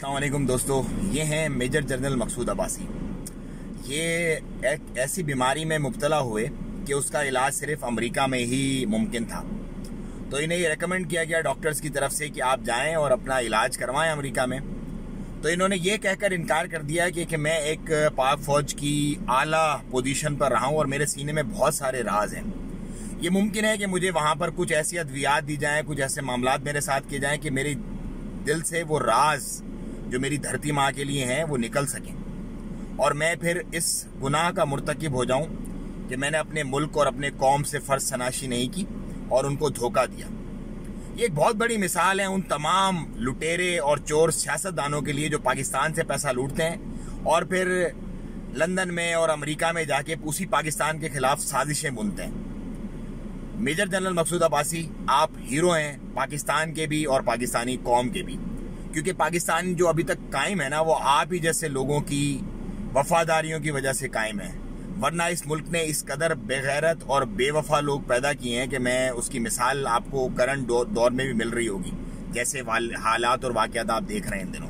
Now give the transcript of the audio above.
अस्सलाम वालेकुम दोस्तों, ये हैं मेजर जनरल मकसूद अब्बासी। ये एक ऐसी बीमारी में मुब्तला हुए कि उसका इलाज सिर्फ अमेरिका में ही मुमकिन था। तो इन्हें ये रेकमेंड किया गया डॉक्टर्स की तरफ से कि आप जाएं और अपना इलाज करवाएं अमेरिका में। तो इन्होंने ये कहकर इनकार कर दिया कि मैं एक पाक फौज की आला पोजीशन पर रहा हूं और मेरे सीने में बहुत सारे राज हैं। ये मुमकिन है कि मुझे वहां पर कुछ ऐसी अद्वियात दी जाएं, कुछ ऐसे मामलात मेरे साथ किए जाएं कि मेरे दिल से वो राज जो मेरी धरती माँ के लिए हैं वो निकल सकें और मैं फिर इस गुनाह का मुर्तकिब हो जाऊं कि मैंने अपने मुल्क और अपने कौम से फर्ज सनाशी नहीं की और उनको धोखा दिया। ये एक बहुत बड़ी मिसाल है उन तमाम लुटेरे और चोर सियासतदानों के लिए जो पाकिस्तान से पैसा लूटते हैं और फिर लंदन में और अमेरिका में जाके उसी पाकिस्तान के खिलाफ साजिशें बुनते हैं। मेजर जनरल मकसूद अब्बासी, आप हीरो हैं पाकिस्तान के भी और पाकिस्तानी कौम के भी, क्योंकि पाकिस्तान जो अभी तक कायम है ना, वो आप ही जैसे लोगों की वफादारियों की वजह से कायम है। वरना इस मुल्क ने इस कदर बेगैरत और बेवफा लोग पैदा किए हैं कि मैं उसकी मिसाल आपको करंट दौर में भी मिल रही होगी, जैसे हालात और वाक़यात आप देख रहे हैं इन दिनों।